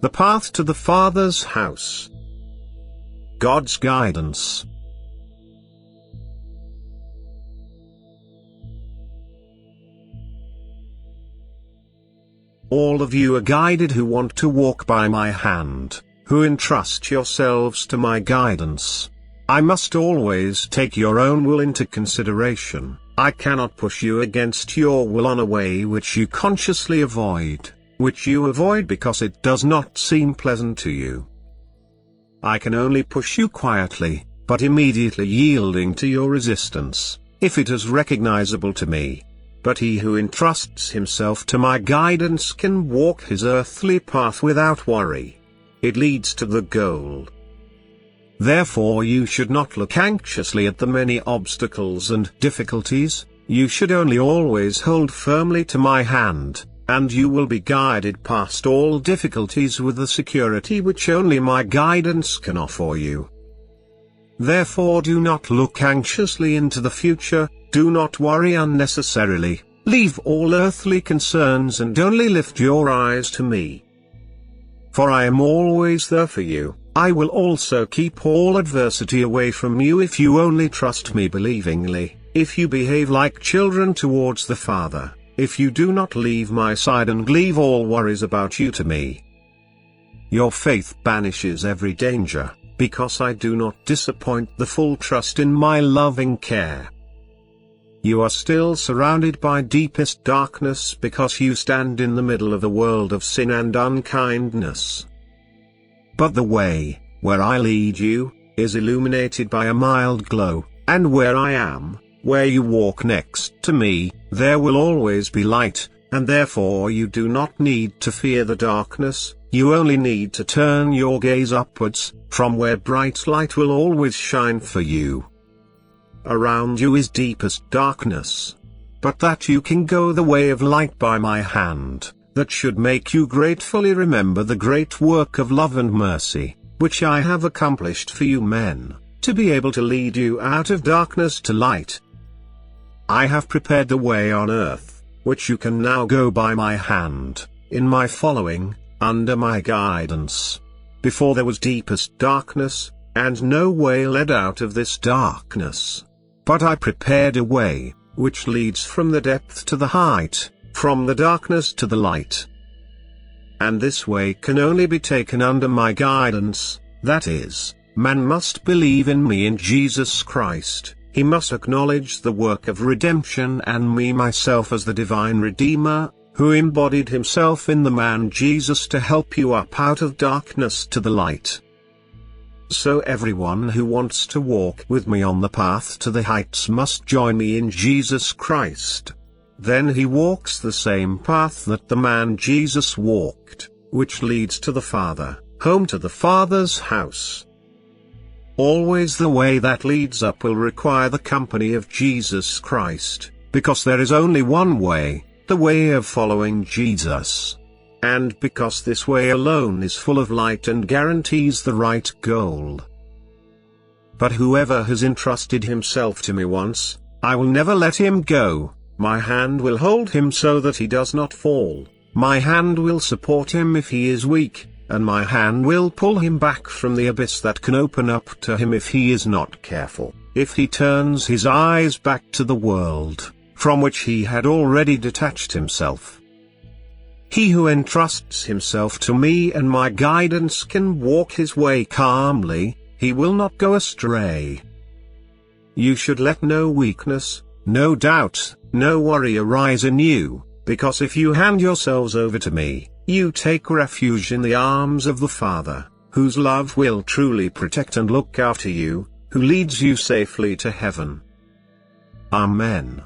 The path to the Father's house. God's guidance. All of you are guided who want to walk by my hand, who entrust yourselves to my guidance. I must always take your own will into consideration. I cannot push you against your will on a way which you consciously avoid, which you avoid because it does not seem pleasant to you. I can only push you quietly, but immediately yielding to your resistance, if it is recognizable to me. But he who entrusts himself to my guidance can walk his earthly path without worry. It leads to the goal. Therefore you should not look anxiously at the many obstacles and difficulties, you should only always hold firmly to my hand, and you will be guided past all difficulties with the security which only my guidance can offer you. Therefore do not look anxiously into the future, do not worry unnecessarily, leave all earthly concerns and only lift your eyes to me. For I am always there for you. I will also keep all adversity away from you if you only trust me believingly, if you behave like children towards the Father, if you do not leave my side and leave all worries about you to me. Your faith banishes every danger, because I do not disappoint the full trust in my loving care. You are still surrounded by deepest darkness because you stand in the middle of a world of sin and unkindness. But the way, where I lead you, is illuminated by a mild glow, and where I am, where you walk next to me, there will always be light, and therefore you do not need to fear the darkness, you only need to turn your gaze upwards, from where bright light will always shine for you. Around you is deepest darkness. But that you can go the way of light by my hand, that should make you gratefully remember the great work of love and mercy, which I have accomplished for you men, to be able to lead you out of darkness to light. I have prepared the way on earth, which you can now go by my hand, in my following, under my guidance. Before there was deepest darkness, and no way led out of this darkness. But I prepared a way, which leads from the depth to the height, from the darkness to the light. And this way can only be taken under my guidance, that is, man must believe in me in Jesus Christ, he must acknowledge the work of redemption and me myself as the divine Redeemer, who embodied himself in the man Jesus to help you up out of darkness to the light. So everyone who wants to walk with me on the path to the heights must join me in Jesus Christ. Then he walks the same path that the man Jesus walked, which leads to the Father, home to the Father's house. Always the way that leads up will require the company of Jesus Christ, because there is only one way, the way of following Jesus. And because this way alone is full of light and guarantees the right goal. But whoever has entrusted himself to me once, I will never let him go, my hand will hold him so that he does not fall, my hand will support him if he is weak, and my hand will pull him back from the abyss that can open up to him if he is not careful, if he turns his eyes back to the world, from which he had already detached himself. He who entrusts himself to me and my guidance can walk his way calmly, he will not go astray. You should let no weakness, no doubt, no worry arise in you, because if you hand yourselves over to me, you take refuge in the arms of the Father, whose love will truly protect and look after you, who leads you safely to heaven. Amen.